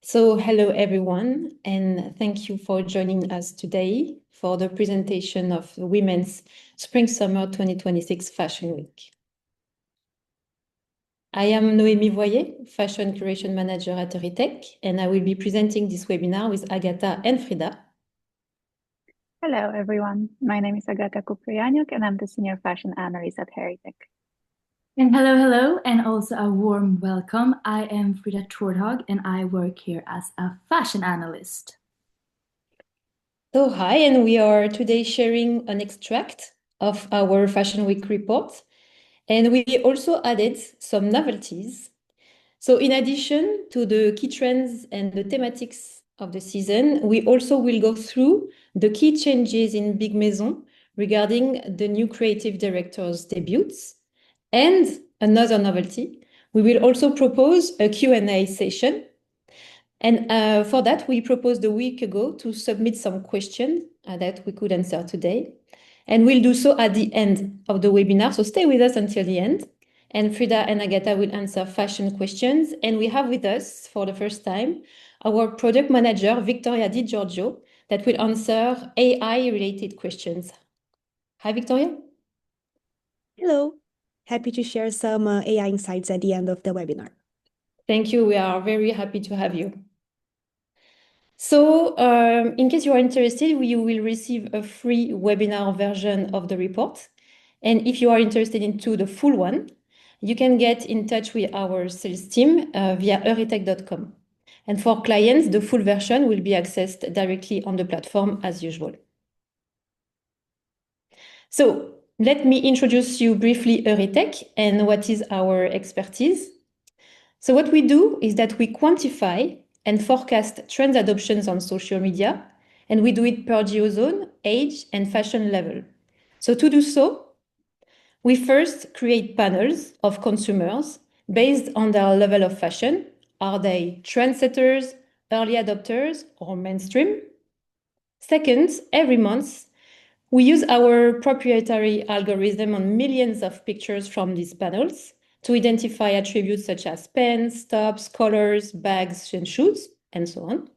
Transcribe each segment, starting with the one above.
Hello everyone, and thank you for joining us today for the presentation of the Women's Spring-Summer 2026 Fashion Week. I am Noémie Voyer, Fashion Curation Manager at Heuritech, and I will be presenting this webinar with Agatha and Frida. Hello, everyone. My name is Agata Kuprianiuk, and I'm the Senior Fashion Analyst at Heuritech. And hello, and also a warm welcome. I am Frida Tordhag, and I work here as a fashion analyst. Hi, and we are today sharing an extract of our Fashion Week report, and we also added some novelties. In addition to the key trends and the thematics of the season, we also will go through the key changes in Big Maison regarding the new creative director's debuts. And another novelty, we will also propose a Q&A session. And for that, we proposed a week ago to submit some questions that we could answer today. And we'll do so at the end of the webinar. So stay with us until the end. And Frida and Agatha will answer fashion questions. And we have with us, for the first time, our product manager, Victoria Di Giorgio, that will answer AI-related questions. Hi, Victoria. Hello. Happy to share some AI insights at the end of the webinar. Thank you. We are very happy to have you. In case you are interested, you will receive a free webinar version of the report. And if you are interested into the full one, you can get in touch with our sales team via heuritech.com. And for clients, the full version will be accessed directly on the platform as usual. So let me introduce you briefly Heuritech and what is our expertise. So what we do is that we quantify and forecast trend adoptions on social media, and we do it per geozone, age, and fashion level. So to do so, we first create panels of consumers based on their level of fashion. Are they trendsetters, early adopters, or mainstream? Second, every month, we use our proprietary algorithm on millions of pictures from these panels to identify attributes such as pens, tops, colors, bags, and shoes, and so on.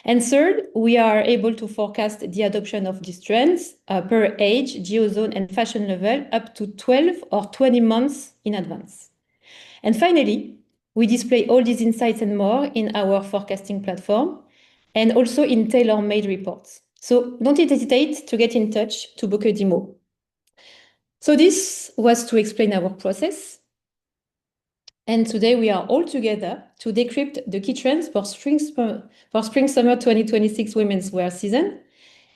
And third, we are able to forecast the adoption of these trends per age, geozone, and fashion level up to 12 or 20 months in advance. And finally, we display all these insights and more in our forecasting platform and also in tailor-made reports. So don't hesitate to get in touch to book a demo. So this was to explain our process. And today we are all together to decrypt the key trends for Spring-Summer 2026 women's wear season.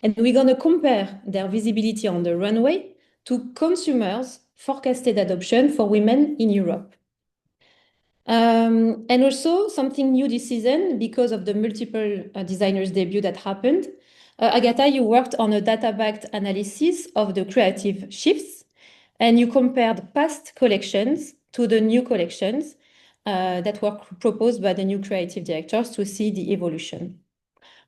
And we're going to compare their visibility on the runway to consumers' forecasted adoption for women in Europe. And also something new this season because of the multiple designers' debut that happened. Agatha, you worked on a data-backed analysis of the creative shifts, and you compared past collections to the new collections that were proposed by the new creative directors to see the evolution.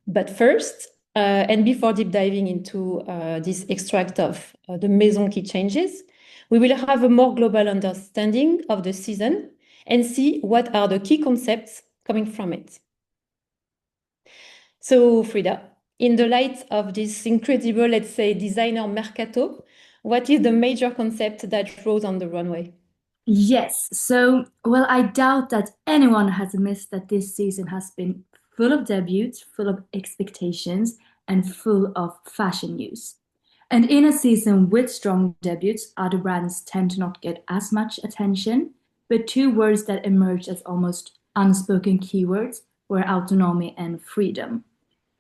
But first, and before deep diving into this extract of the Maison key changes, we will have a more global understanding of the season and see what are the key concepts coming from it. So, Frida, in the light of this incredible, let's say, designer mercato, what is the major concept that rose on the runway? Yes, so, well, I doubt that anyone has missed that this season has been full of debuts, full of expectations, and full of fashion news. And in a season with strong debuts, other brands tend to not get as much attention, but two words that emerged as almost unspoken keywords were autonomy and freedom.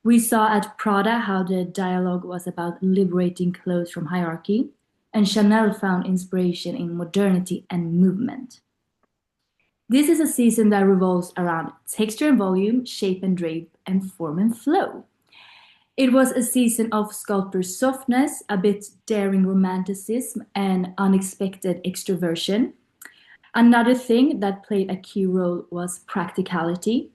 We saw at Prada how the dialogue was about liberating clothes from hierarchy, and Chanel found inspiration in modernity and movement. This is a season that revolves around texture and volume, shape and drape, and form and flow. It was a season of sculptor softness, a bit daring romanticism, and unexpected extroversion. Another thing that played a key role was practicality.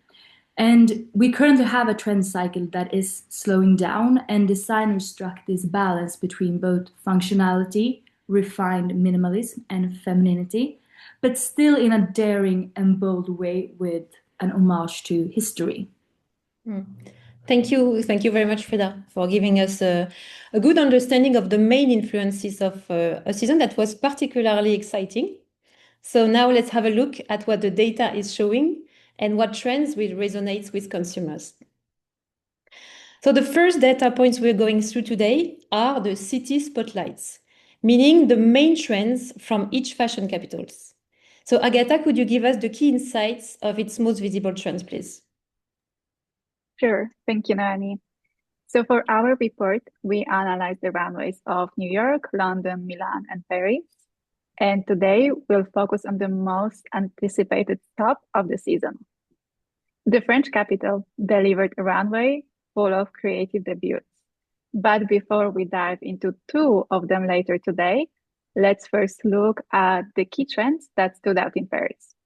And we currently have a trend cycle that is slowing down, and designers struck this balance between both functionality, refined minimalism, and femininity, but still in a daring and bold way with an homage to history. Thank you very much, Frida, for giving us a good understanding of the main influences of a season that was particularly exciting. So now let's have a look at what the data is showing and what trends will resonate with consumers. So the first data points we're going through today are the city spotlights, meaning the main trends from each fashion capitals. So Agatha, could you give us the key insights of its most visible trends, please? Sure, thank you, Noemi. So for our report, we analyzed the runways of New York, London, Milan, and Paris. And today we'll focus on the most anticipated stop of the season. The French capital delivered a runway full of creative debuts. But before we dive into two of them later today, let's first look at the key trends that stood out in Paris.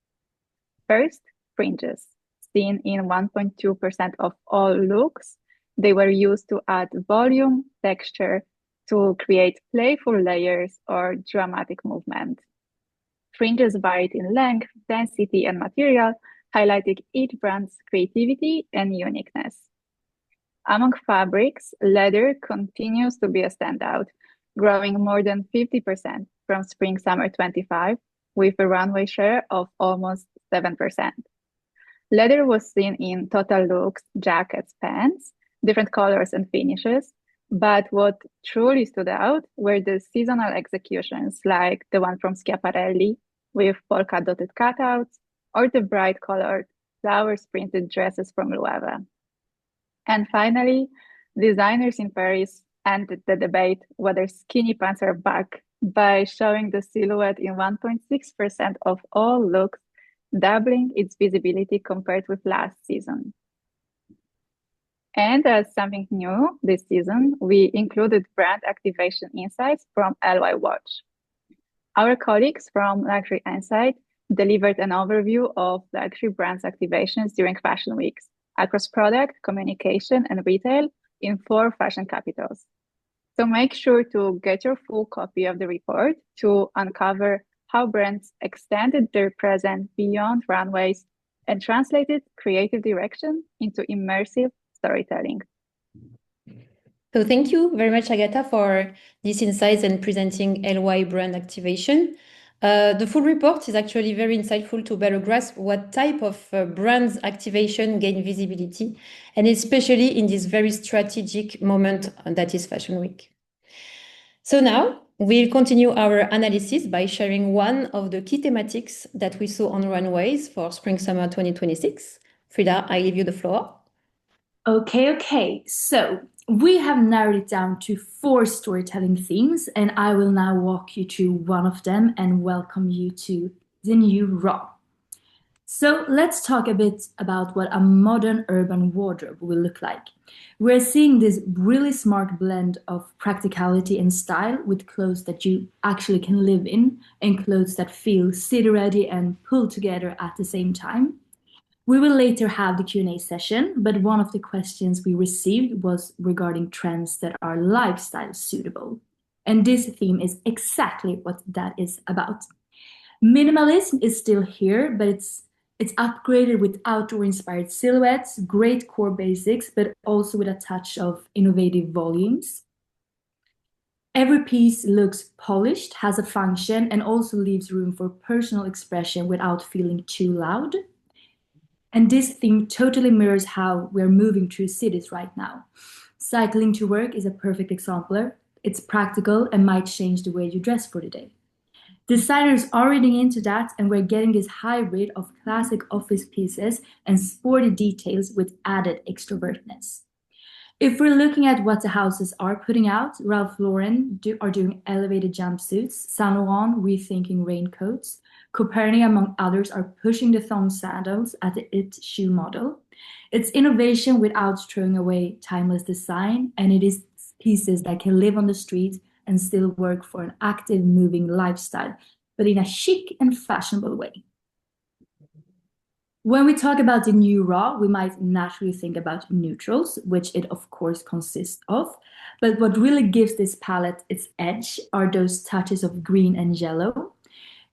First, fringes. Seen in 1.2% of all looks, they were used to add volume, texture, to create playful layers or dramatic movement. Fringes varied in length, density, and material, highlighting each brand's creativity and uniqueness. Among fabrics, leather continues to be a standout, growing more than 50% from Spring/Summer 25, with a runway share of almost 7%. Leather was seen in total looks, jackets, pants, different colors and finishes, but what truly stood out were the seasonal executions, like the one from Schiaparelli with polka-dotted cutouts, or the bright-colored, flowers-printed dresses from Loewe. And finally, designers in Paris ended the debate whether skinny pants are back by showing the silhouette in 1.6% of all looks, doubling its visibility compared with last season. And as something new this season, we included brand activation insights from LY Watch. Our colleagues from Luxury Insight delivered an overview of luxury brands activations during fashion weeks across product, communication, and retail in 4 fashion capitals. So make sure to get your full copy of the report to uncover how brands extended their presence beyond runways and translated creative direction into immersive storytelling. So thank you very much, Agatha, for these insights and presenting LY brand activation. The full report is actually very insightful to better grasp what type of brands activation gain visibility, and especially in this very strategic moment that is Fashion Week. So now we'll continue our analysis by sharing one of the key thematics that we saw on runways for Spring/Summer 2026. Frida, I leave you the floor. Okay. So we have narrowed it down to 4 storytelling themes, and I will now walk you through one of them and welcome you to the new Raw. So let's talk a bit about what a modern urban wardrobe will look like. We're seeing this really smart blend of practicality and style with clothes that you actually can live in and clothes that feel city ready and pulled together at the same time. We will later have the Q&A session, but one of the questions we received was regarding trends that are lifestyle suitable. And this theme is exactly what that is about. Minimalism is still here, but it's upgraded with outdoor-inspired silhouettes, great core basics, but also with a touch of innovative volumes. Every piece looks polished, has a function, and also leaves room for personal expression without feeling too loud. And this theme totally mirrors how we're moving through cities right now. Cycling to work is a perfect example. It's practical and might change the way you dress for the day. Designers are reading into that, and we're getting this hybrid of classic office pieces and sporty details with added extrovertness. If we're looking at what the houses are putting out, Ralph Lauren are doing elevated jumpsuits, Saint Laurent rethinking raincoats, Coperni, among others, are pushing the thong sandals at the IT shoe model. It's innovation without throwing away timeless design, and it is pieces that can live on the street and still work for an active, moving lifestyle, but in a chic and fashionable way. When we talk about the new Raw, we might naturally think about neutrals, which it of course consists of, but what really gives this palette its edge are those touches of green and yellow.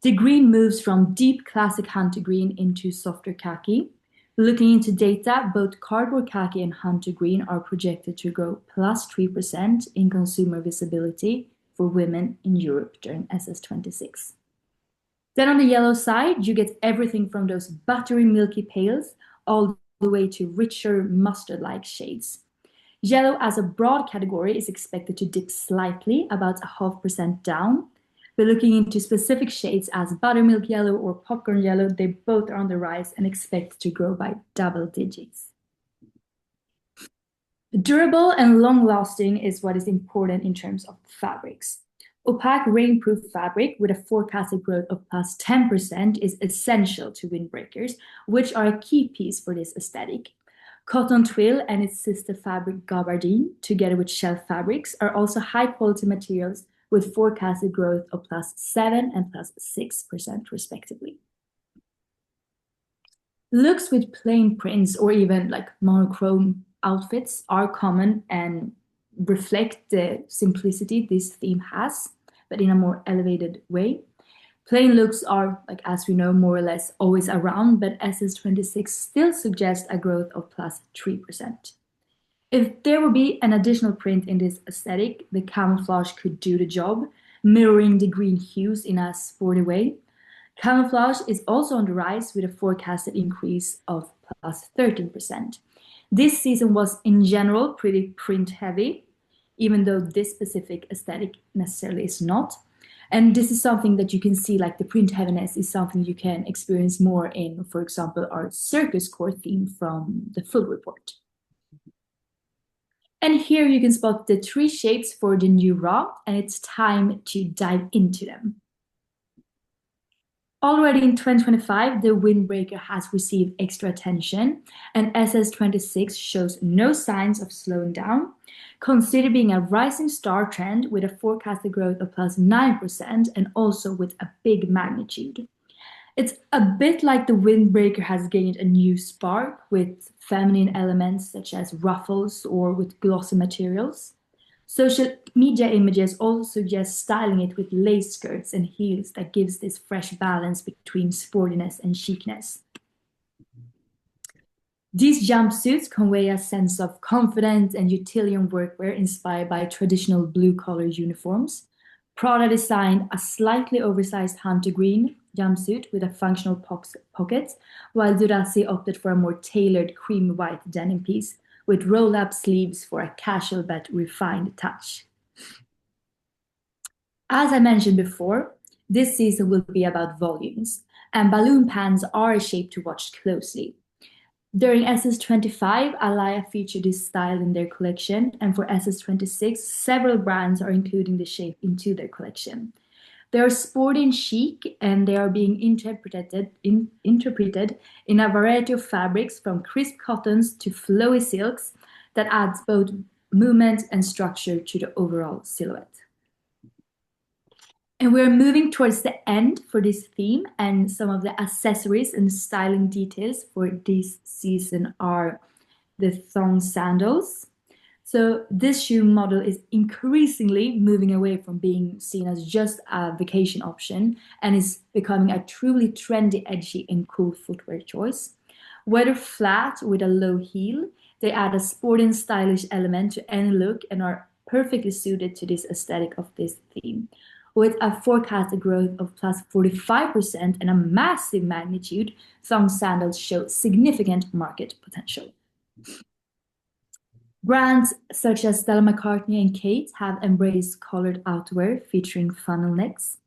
The green moves from deep classic hunter green into softer khaki. Looking into data, both cardboard khaki and hunter green are projected to grow plus 3% in consumer visibility for women in Europe during SS26. Then on the yellow side, you get everything from those buttery milky pales all the way to richer mustard-like shades. Yellow as a broad category is expected to dip slightly, about 0.5% down. But looking into specific shades as buttermilk yellow or popcorn yellow, they both are on the rise and expect to grow by double digits. Durable and long-lasting is what is important in terms of fabrics. Opaque rainproof fabric with a forecasted growth of plus 10% is essential to windbreakers, which are a key piece for this aesthetic. Cotton twill and its sister fabric gabardine, together with shelf fabrics, are also high-quality materials with forecasted growth of plus 7 and plus 6% respectively. Looks with plain prints or even like monochrome outfits are common and reflect the simplicity this theme has, but in a more elevated way. Plain looks are, like as we know, more or less always around, but SS26 still suggests a growth of plus 3%. If there will be an additional print in this aesthetic, the camouflage could do the job, mirroring the green hues in a sporty way. Camouflage is also on the rise with a forecasted increase of plus 13%. This season was in general pretty print heavy, even though this specific aesthetic necessarily is not. And this is something that you can see, like the print heaviness is something you can experience more in, for example, our circus core theme from the full report. And here you can spot the 3 shapes for the new raw, and it's time to dive into them. Already in 2025, the windbreaker has received extra attention, and SS26 shows no signs of slowing down, considered being a rising star trend with a forecasted growth of plus 9% and also with a big magnitude. It's a bit like the windbreaker has gained a new spark with feminine elements such as ruffles or with glossy materials. Social media images also suggest styling it with lace skirts and heels that gives this fresh balance between sportiness and chicness. These jumpsuits convey a sense of confidence and utilitarian workwear inspired by traditional blue-collar uniforms. Prada designed a slightly oversized hunter green jumpsuit with a functional pocket, while Durazzi opted for a more tailored cream white denim piece with roll-up sleeves for a casual but refined touch. As I mentioned before, this season will be about volumes, and balloon pants are a shape to watch closely. During SS25, Alaya featured this style in their collection, and for SS26, several brands are including the shape into their collection. They are sporty and chic, and they are being interpreted in a variety of fabrics from crisp cottons to flowy silks that adds both movement and structure to the overall silhouette. And we're moving towards the end for this theme, and some of the accessories and styling details for this season are the thong sandals. So this shoe model is increasingly moving away from being seen as just a vacation option and is becoming a truly trendy, edgy, and cool footwear choice. Whether flat with a low heel, they add a sporty and stylish element to any look and are perfectly suited to this aesthetic of this theme. With a forecasted growth of plus 45% and a massive magnitude, thong sandals show significant market potential. Brands such as Stella McCartney and Kate have embraced collared outerwear featuring funnel necks.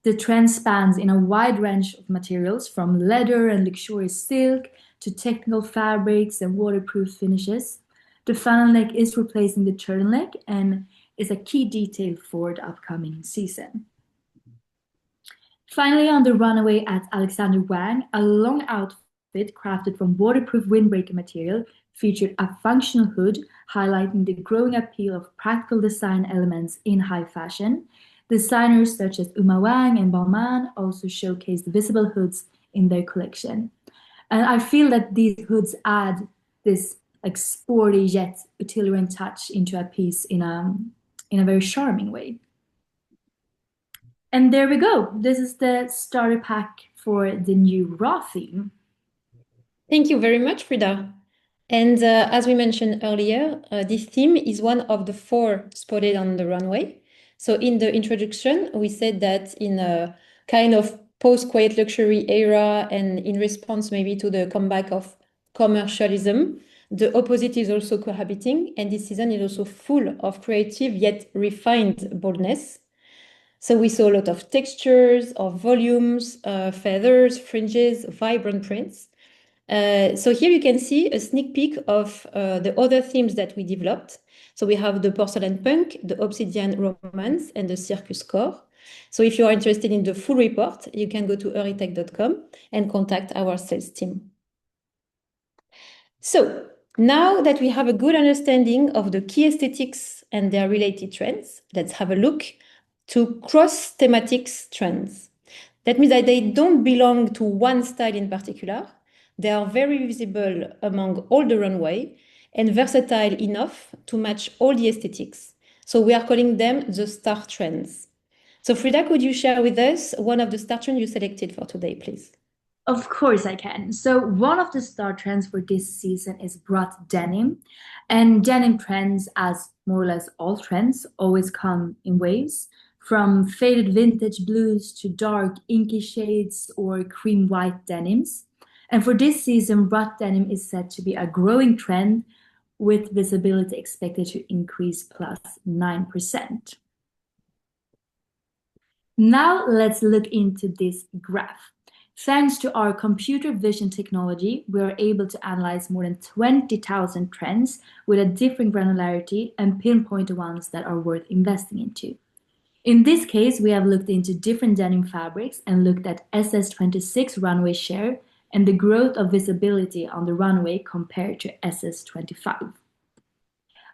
The trend spans in a wide range of materials from leather and luxurious silk to technical fabrics and waterproof finishes. The funnel neck is replacing the turtleneck and is a key detail for the upcoming season. Finally, on the runway at Alexander Wang, a long outfit crafted from waterproof windbreaker material featured a functional hood highlighting the growing appeal of practical design elements in high fashion. Designers such as Uma Wang and Balmain also showcased visible hoods in their collection. And I feel that these hoods add this like sporty yet utilitarian touch into a piece in a very charming way. And there we go. This is the starter pack for the new raw theme. Thank you very much, Frida. And as we mentioned earlier, this theme is one of the 4 spotted on the runway. So in the introduction, we said that in a kind of post-quiet luxury era and in response maybe to the comeback of commercialism, the opposite is also cohabiting, and this season is also full of creative yet refined boldness. So we saw a lot of textures, of volumes, feathers, fringes, vibrant prints. So here you can see a sneak peek of the other themes that we developed. So we have the porcelain punk, the obsidian romance, and the circus core. So if you are interested in the full report, you can go to heuritech.com and contact our sales team. So now that we have a good understanding of the key aesthetics and their related trends, let's have a look to cross-thematics trends. That means that they don't belong to one style in particular. They are very visible among all the runway and versatile enough to match all the aesthetics. So we are calling them the star trends. So Frida, could you share with us one of the star trends you selected for today, please? Of course I can. So one of the star trends for this season is broad denim. And denim trends, as more or less all trends, always come in waves, from faded vintage blues to dark inky shades or cream white denims. And for this season, broad denim is said to be a growing trend with visibility expected to increase plus 9%. Now let's look into this graph. Thanks to our computer vision technology, we are able to analyze more than 20,000 trends with a different granularity and pinpoint the ones that are worth investing into. In this case, we have looked into different denim fabrics and looked at SS26 runway share and the growth of visibility on the runway compared to SS25.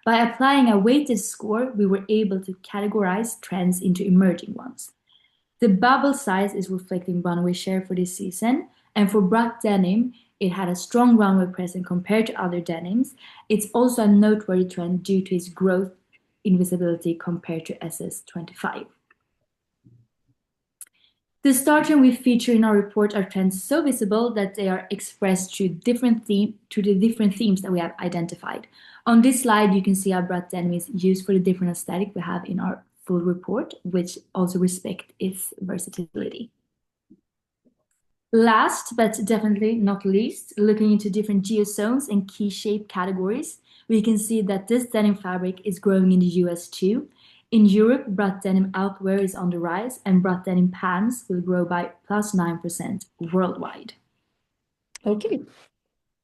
By applying a weighted score, we were able to categorize trends into emerging ones. The bubble size is reflecting runway share for this season, and for broad denim, it had a strong runway presence compared to other denims. It's also a noteworthy trend due to its growth in visibility compared to SS25. The star trend we feature in our report are trends so visible that they are expressed through the different themes that we have identified. On this slide, you can see how broad denim is used for the different aesthetic we have in our full report, which also respect its versatility. Last, but definitely not least, looking into different geozones and key shape categories, we can see that this denim fabric is growing in the US too. In Europe, broad denim outerwear is on the rise, and broad denim pants will grow by plus 9% worldwide. Okay.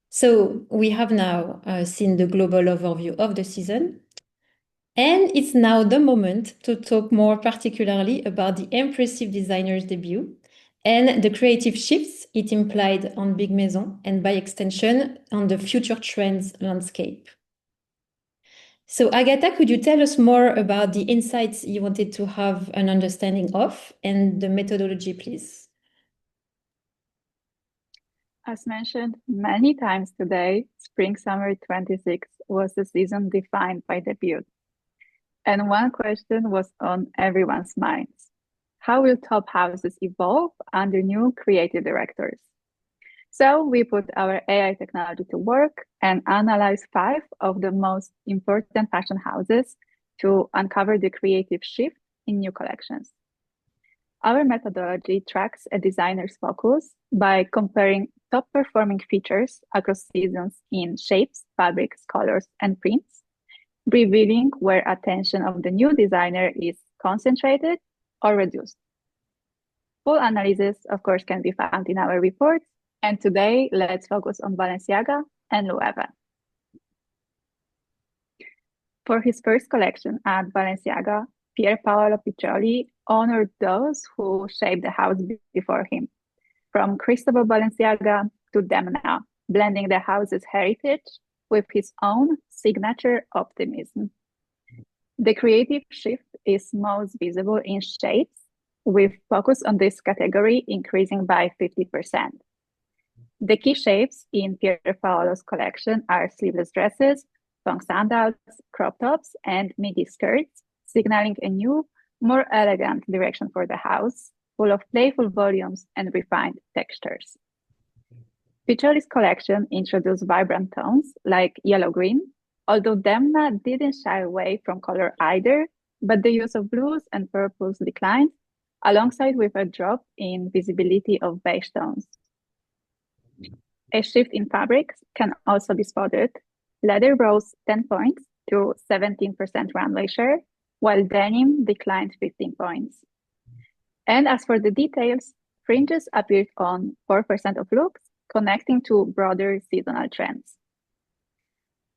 So we have now seen the global overview of the season. And it's now the moment to talk more particularly about the impressive designer's debut and the creative shifts it implied on Big Maison and by extension on the future trends landscape. So Agatha, could you tell us more about the insights you wanted to have an understanding of and the methodology, please? As mentioned many times today, Spring-Summer 26 was the season defined by debut. And one question was on everyone's minds. How will top houses evolve under new creative directors? So we put our AI technology to work and analyzed 5 of the most important fashion houses to uncover the creative shift in new collections. Our methodology tracks a designer's focus by comparing top performing features across seasons in shapes, fabrics, colors, and prints, revealing where attention of the new designer is concentrated or reduced. Full analysis, of course, can be found in our report. And today, let's focus on Balenciaga and Loewe. For his first collection at Balenciaga, Pier Paolo Piccioli honored those who shaped the house before him, from Cristobal Balenciaga to Demna, blending the house's heritage with his own signature optimism. The creative shift is most visible in shapes, with focus on this category increasing by 50%. The key shapes in Pier Paolo's collection are sleeveless dresses, long sandals, crop tops, and midi skirts, signaling a new, more elegant direction for the house, full of playful volumes and refined textures. Piccioli's collection introduced vibrant tones like yellow-green, although Demna didn't shy away from color either, but the use of blues and purples declined, alongside with a drop in visibility of beige tones. A shift in fabrics can also be spotted. Leather rose 10 points to 17% runway share, while denim declined 15 points. And as for the details, fringes appeared on 4% of looks, connecting to broader seasonal trends.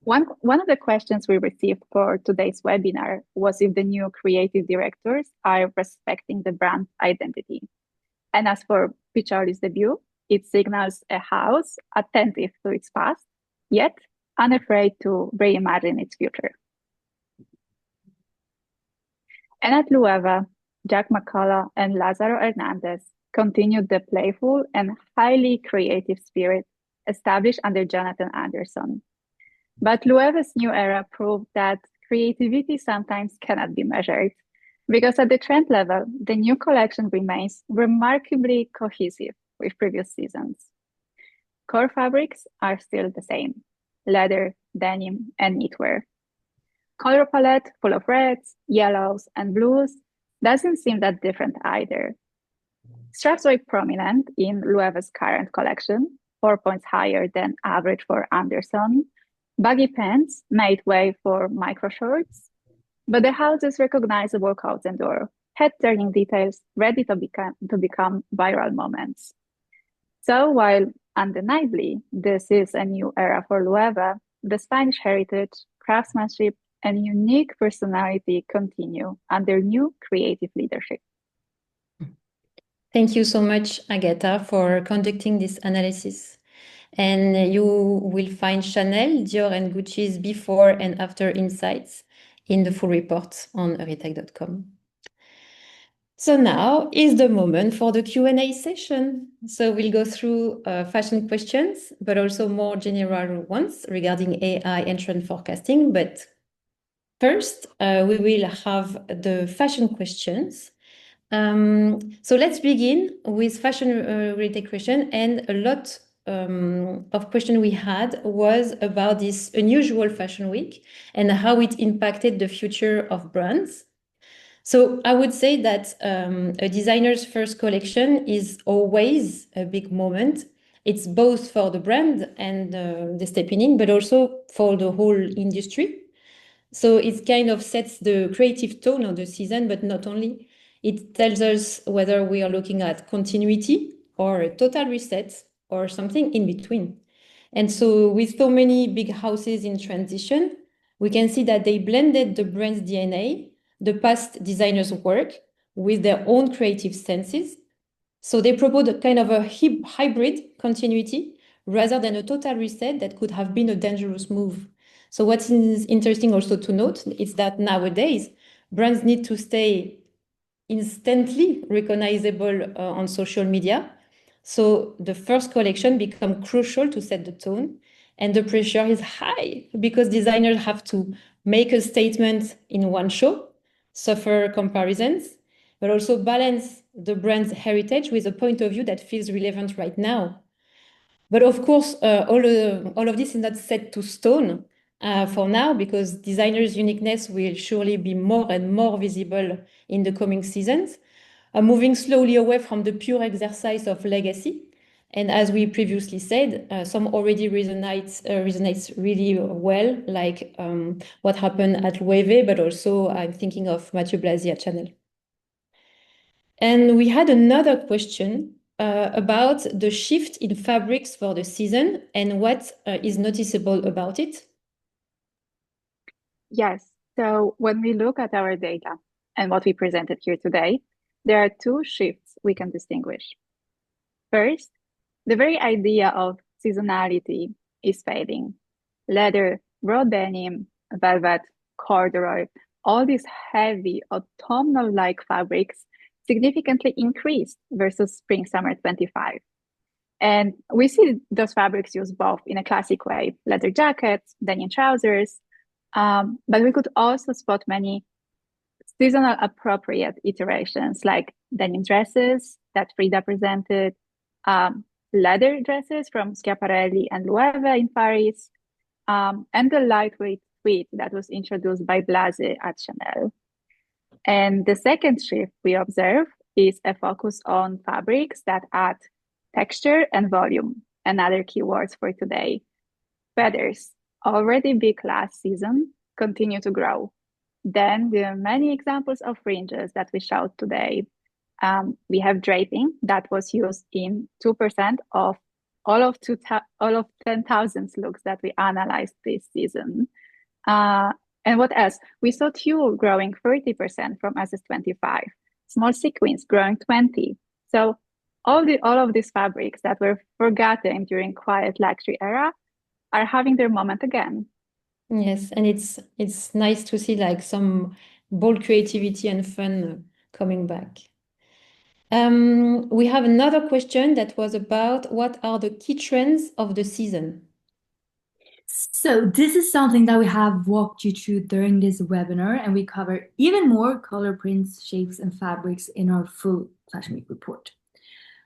One of the questions we received for today's webinar was if the new creative directors are respecting the brand identity. And as for Piccioli's debut, it signals a house attentive to its past, yet unafraid to reimagine its future. And at Lueva, Jack McCullough and Lázaro Hernández continued the playful and highly creative spirit established under Jonathan Anderson. But Lueva's new era proved that creativity sometimes cannot be measured, because at the trend level, the new collection remains remarkably cohesive with previous seasons. Core fabrics are still the same: leather, denim, and knitwear. Color palette full of reds, yellows, and blues doesn't seem that different either. Straps were prominent in Lueva's current collection, 4 points higher than average for Anderson. Baggy pants made way for micro shorts, but the house's recognizable coats endure, head-turning details ready to become viral moments. So while undeniably this is a new era for Lueva, the Spanish heritage, craftsmanship, and unique personality continue under new creative leadership. Thank you so much, Agatha, for conducting this analysis. And you will find Chanel, Dior, and Gucci's before and after insights in the full report on heuritech.com. So now is the moment for the Q&A session. So we'll go through fashion questions, but also more general ones regarding AI and trend forecasting. But first, we will have the fashion questions. So let's begin with fashion related question, and a lot of question we had was about this unusual fashion week and how it impacted the future of brands. So I would say that a designer's first collection is always a big moment. It's both for the brand and the stepping in, but also for the whole industry. So it kind of sets the creative tone of the season, but not only. It tells us whether we are looking at continuity or a total reset or something in between. And so with so many big houses in transition, we can see that they blended the brand's DNA, the past designers' work, with their own creative senses. So they proposed a kind of a hybrid continuity rather than a total reset that could have been a dangerous move. So what's interesting also to note is that nowadays, brands need to stay instantly recognizable on social media. So the first collection becomes crucial to set the tone, and the pressure is high because designers have to make a statement in one show, suffer comparisons, but also balance the brand's heritage with a point of view that feels relevant right now. But of course, all of this is not set to stone for now, because designers' uniqueness will surely be more and more visible in the coming seasons, moving slowly away from the pure exercise of legacy. And as we previously said, some already resonates really well, like what happened at Loewe, but also I'm thinking of Matthieu Blazy at Chanel. And we had another question about the shift in fabrics for the season and what is noticeable about it. Yes, so when we look at our data and what we presented here today, there are two shifts we can distinguish. First, the very idea of seasonality is fading. Leather, raw denim, velvet, corduroy, all these heavy autumnal-like fabrics significantly increased versus spring-summer 25. And we see those fabrics used both in a classic way, leather jackets, denim trousers, but we could also spot many seasonal appropriate iterations like denim dresses that Frida presented, leather dresses from Schiaparelli and Loewe in Paris, and the lightweight tweed that was introduced by Blazy at Chanel. And the second shift we observe is a focus on fabrics that add texture and volume, another keywords for today. Feathers, already big last season, continue to grow. Then there are many examples of fringes that we showed today. We have draping that was used in 2% of all of 10,000 looks that we analyzed this season. And what else? We saw tulle growing 30% from SS25, small sequins growing 20. So all of these fabrics that were forgotten during quiet luxury era are having their moment again. Yes, and it's nice to see like some bold creativity and fun coming back. We have another question that was about what are the key trends of the season? So this is something that we have walked you through during this webinar, and we cover even more color prints, shapes, and fabrics in our full Fashion Week report.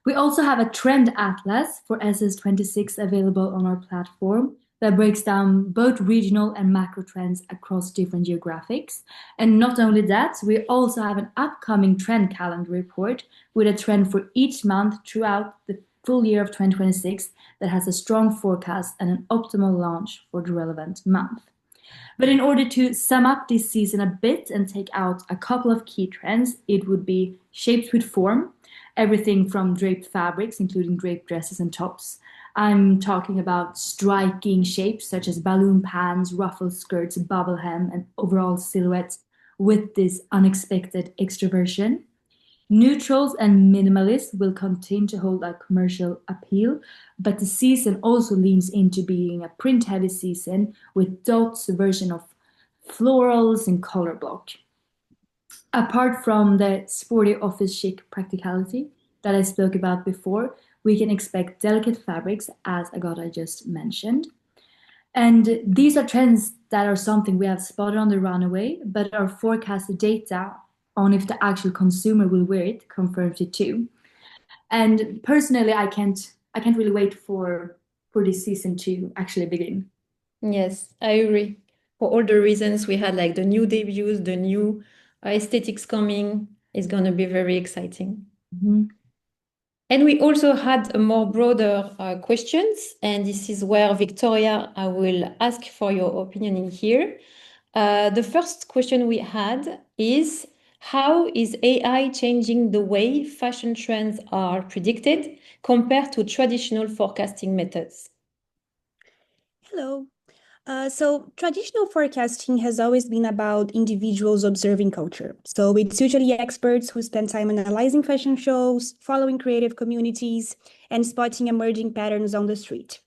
We also have a trend atlas for SS26 available on our platform that breaks down both regional and macro trends across different geographics. And not only that, we also have an upcoming trend calendar report with a trend for each month throughout the full year of 2026 that has a strong forecast and an optimal launch for the relevant month. But in order to sum up this season a bit and take out a couple of key trends, it would be shapes with form, everything from draped fabrics, including draped dresses and tops. I'm talking about striking shapes such as balloon pants, ruffled skirts, bubble hem, and overall silhouettes with this unexpected extroversion. Neutrals and minimalists will continue to hold a commercial appeal, but the season also leans into being a print-heavy season with Dot's version of florals and color block. Apart from the sporty office chic practicality that I spoke about before, we can expect delicate fabrics, as Agata just mentioned. And these are trends that are something we have spotted on the runway, but our forecasted data on if the actual consumer will wear it confirms it too. And personally, I can't really wait for this season to actually begin. Yes, I agree. For all the reasons we had, like the new debuts, the new aesthetics coming, is going to be very exciting. And we also had a more broader questions, and this is where Victoria, I will ask for your opinion in here. The first question we had is, how is AI changing the way fashion trends are predicted compared to traditional forecasting methods? Hello. So traditional forecasting has always been about individuals observing culture. So it's usually experts who spend time analyzing fashion shows, following creative communities, and spotting emerging patterns on the street.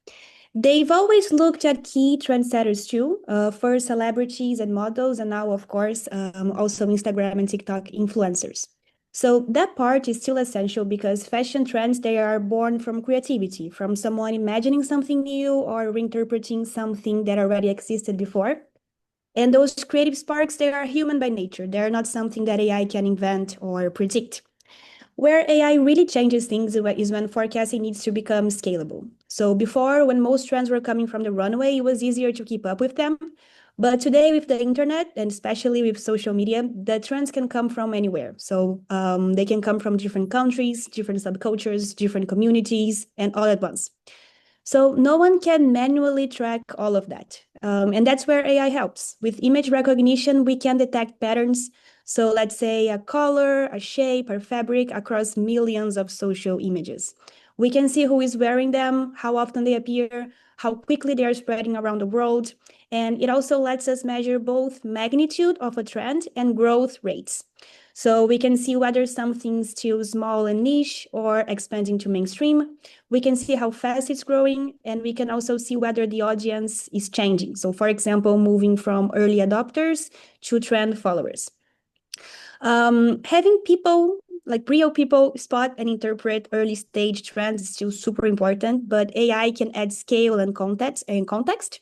They've always looked at key trendsetters too, first celebrities and models, and now, of course, also Instagram and TikTok influencers. So that part is still essential because fashion trends, they are born from creativity, from someone imagining something new or reinterpreting something that already existed before. And those creative sparks, they are human by nature. They're not something that AI can invent or predict. Where AI really changes things is when forecasting needs to become scalable. So before, when most trends were coming from the runway, it was easier to keep up with them. But today, with the internet, and especially with social media, the trends can come from anywhere. So they can come from different countries, different subcultures, different communities, and all at once. So no one can manually track all of that. And that's where AI helps. With image recognition, we can detect patterns. So let's say a color, a shape, or fabric across millions of social images. We can see who is wearing them, how often they appear, how quickly they are spreading around the world. And it also lets us measure both magnitude of a trend and growth rates. So we can see whether something's still small and niche or expanding to mainstream. We can see how fast it's growing, and we can also see whether the audience is changing. So for example, moving from early adopters to trend followers. Having people, like real people, spot and interpret early stage trends is still super important, but AI can add scale and context.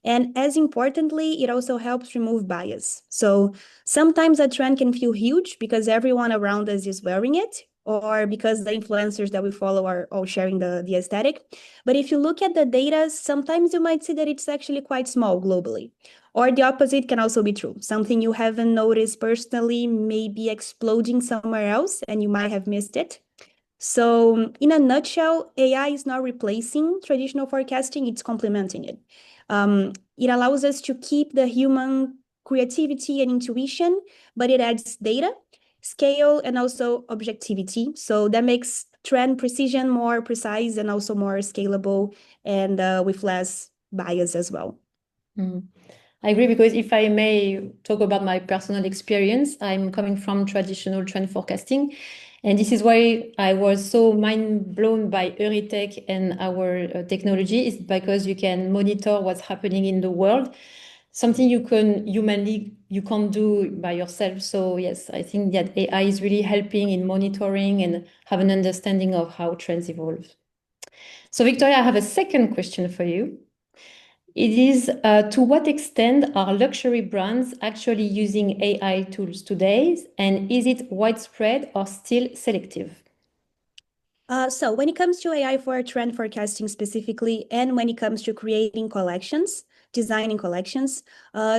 And as importantly, it also helps remove bias. So sometimes a trend can feel huge because everyone around us is wearing it, or because the influencers that we follow are all sharing the aesthetic. But if you look at the data, sometimes you might see that it's actually quite small globally. Or the opposite can also be true. Something you haven't noticed personally may be exploding somewhere else and you might have missed it. So in a nutshell, AI is not replacing traditional forecasting, it's complementing it. It allows us to keep the human creativity and intuition, but it adds data, scale, and also objectivity. So that makes trend precision more precise and also more scalable and with less bias as well. I agree, because if I may talk about my personal experience, I'm coming from traditional trend forecasting. And this is why I was so mind blown by Heuritech and our technology, is because you can monitor what's happening in the world, something you can't do by yourself. So yes, I think that AI is really helping in monitoring and have an understanding of how trends evolve. So Victoria, I have a second question for you. It is, to what extent are luxury brands actually using AI tools today? And is it widespread or still selective? So when it comes to AI for trend forecasting specifically, and when it comes to creating collections, designing collections,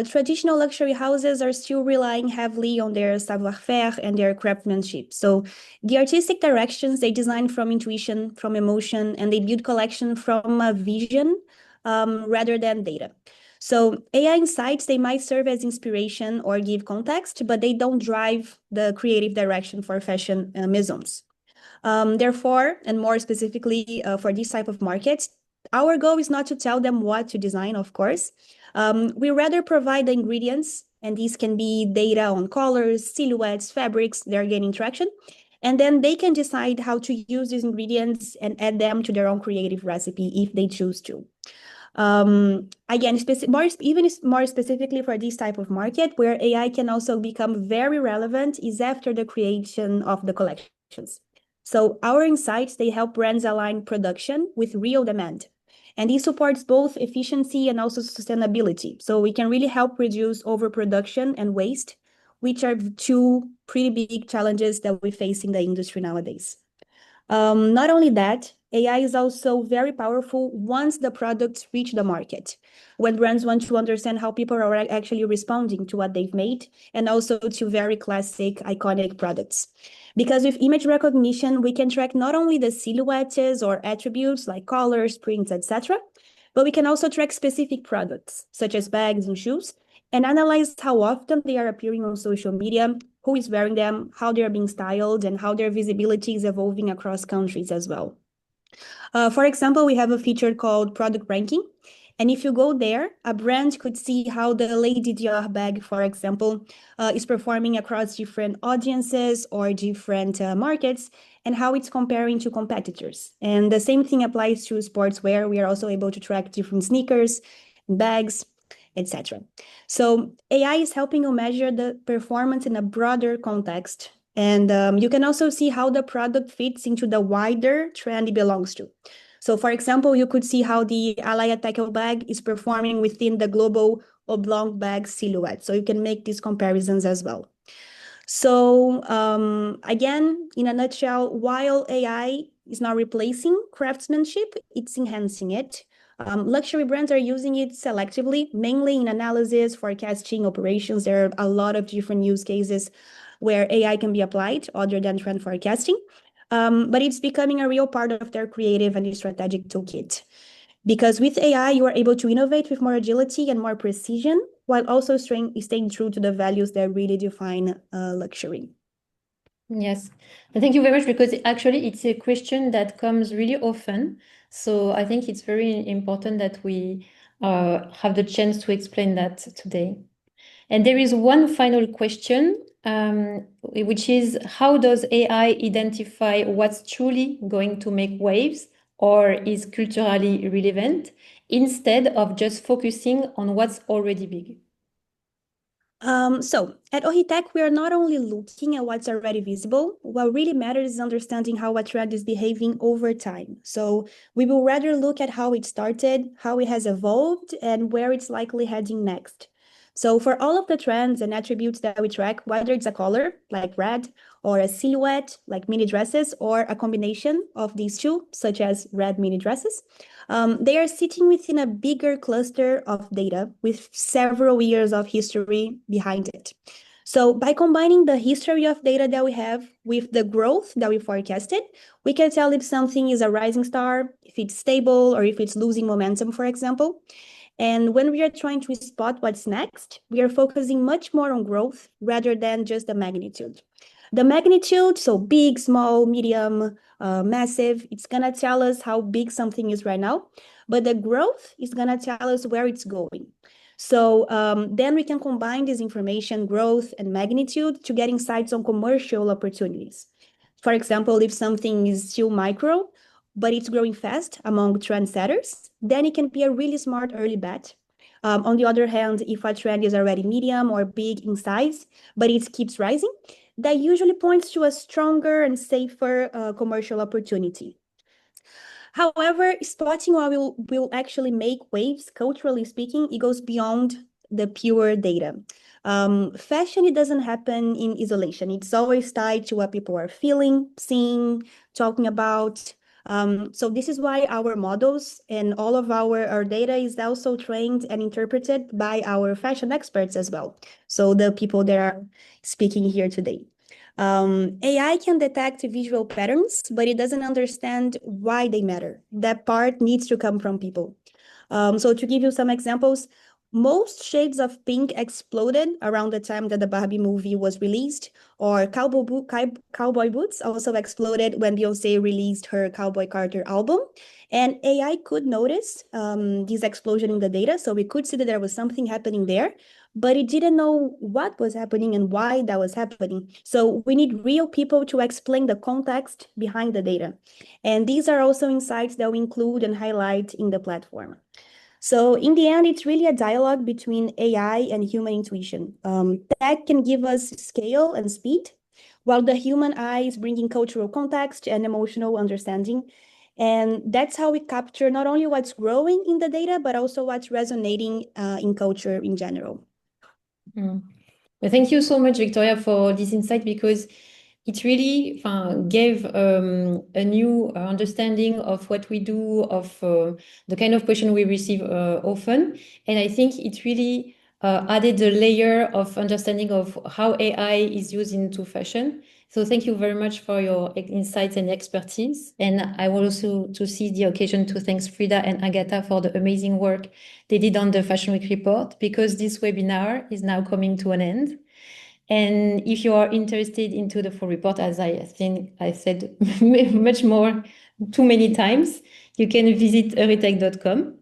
traditional luxury houses are still relying heavily on their savoir-faire and their craftsmanship. So the artistic directions, they design from intuition, from emotion, and they build collection from a vision rather than data. So AI insights, they might serve as inspiration or give context, but they don't drive the creative direction for fashion maisons. Therefore, and more specifically for this type of markets, our goal is not to tell them what to design, of course. We rather provide the ingredients, and these can be data on colors, silhouettes, fabrics, they're gaining traction. And then they can decide how to use these ingredients and add them to their own creative recipe if they choose to. Again, even more specifically for this type of market, where AI can also become very relevant is after the creation of the collections. So our insights, they help brands align production with real demand. And this supports both efficiency and also sustainability. So we can really help reduce overproduction and waste, which are two pretty big challenges that we face in the industry nowadays. Not only that, AI is also very powerful once the products reach the market, when brands want to understand how people are actually responding to what they've made, and also to very classic, iconic products. Because with image recognition, we can track not only the silhouettes or attributes like colors, prints, etc., but we can also track specific products, such as bags and shoes, and analyze how often they are appearing on social media, who is wearing them, how they're being styled, and how their visibility is evolving across countries as well. For example, we have a feature called product ranking. And if you go there, a brand could see how the Lady Dior bag, for example, is performing across different audiences or different markets, and how it's comparing to competitors. And the same thing applies to sportswear. We are also able to track different sneakers, bags, etc. So AI is helping you measure the performance in a broader context. And you can also see how the product fits into the wider trend it belongs to. So for example, you could see how the Alaya tackle bag is performing within the global oblong bag silhouette. So you can make these comparisons as well. So again, in a nutshell, while AI is not replacing craftsmanship, it's enhancing it. Luxury brands are using it selectively, mainly in analysis, forecasting, operations. There are a lot of different use cases where AI can be applied other than trend forecasting. But it's becoming a real part of their creative and strategic toolkit. Because with AI, you are able to innovate with more agility and more precision, while also staying true to the values that really define luxury. Yes, and thank you very much, because actually it's a question that comes really often. So I think it's very important that we have the chance to explain that today. And there is one final question, which is, how does AI identify what's truly going to make waves or is culturally relevant, instead of just focusing on what's already big? So at Heuritech, we are not only looking at what's already visible. What really matters is understanding how a trend is behaving over time. So we will rather look at how it started, how it has evolved, and where it's likely heading next. So for all of the trends and attributes that we track, whether it's a color like red or a silhouette like mini dresses or a combination of these two, such as red mini dresses, they are sitting within a bigger cluster of data with several years of history behind it. So by combining the history of data that we have with the growth that we forecasted, we can tell if something is a rising star, if it's stable, or if it's losing momentum, for example. And when we are trying to spot what's next, we are focusing much more on growth rather than just the magnitude. The magnitude, so big, small, medium, massive, it's going to tell us how big something is right now. But the growth is going to tell us where it's going. So then we can combine this information, growth and magnitude, to get insights on commercial opportunities. For example, if something is still micro, but it's growing fast among trendsetters, then it can be a really smart early bet. On the other hand, if a trend is already medium or big in size, but it keeps rising, that usually points to a stronger and safer commercial opportunity. However, spotting what will actually make waves, culturally speaking, it goes beyond the pure data. Fashion, it doesn't happen in isolation. It's always tied to what people are feeling, seeing, talking about. So this is why our models and all of our data is also trained and interpreted by our fashion experts as well. So the people that are speaking here today. AI can detect visual patterns, but it doesn't understand why they matter. That part needs to come from people. So to give you some examples, most shades of pink exploded around the time that the Barbie movie was released, or cowboy boots also exploded when Beyoncé released her Cowboy Carter album. And AI could notice this explosion in the data, so we could see that there was something happening there, but it didn't know what was happening and why that was happening. So we need real people to explain the context behind the data. And these are also insights that we include and highlight in the platform. So in the end, it's really a dialogue between AI and human intuition. Tech can give us scale and speed, while the human eye is bringing cultural context and emotional understanding. And that's how we capture not only what's growing in the data, but also what's resonating in culture in general. Well, thank you so much, Victoria, for this insight, because it really gave a new understanding of what we do, of the kind of question we receive often. And I think it really added a layer of understanding of how AI is used into fashion. So thank you very much for your insights and expertise. And I will also to see the occasion to thank Frida and Agatha for the amazing work they did on the Fashion Week report, because this webinar is now coming to an end. And if you are interested into the full report, as I think I said much more too many times, you can visit heuritech.com.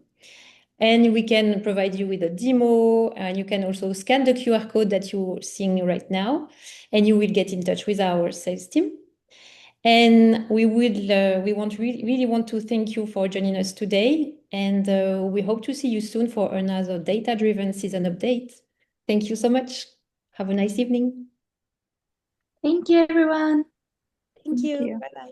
And we can provide you with a demo, and you can also scan the QR code that you're seeing right now, and you will get in touch with our sales team. And we really want to thank you for joining us today, and we hope to see you soon for another data-driven season update. Thank you so much. Have a nice evening. Thank you, everyone. Thank you. you. Bye-bye.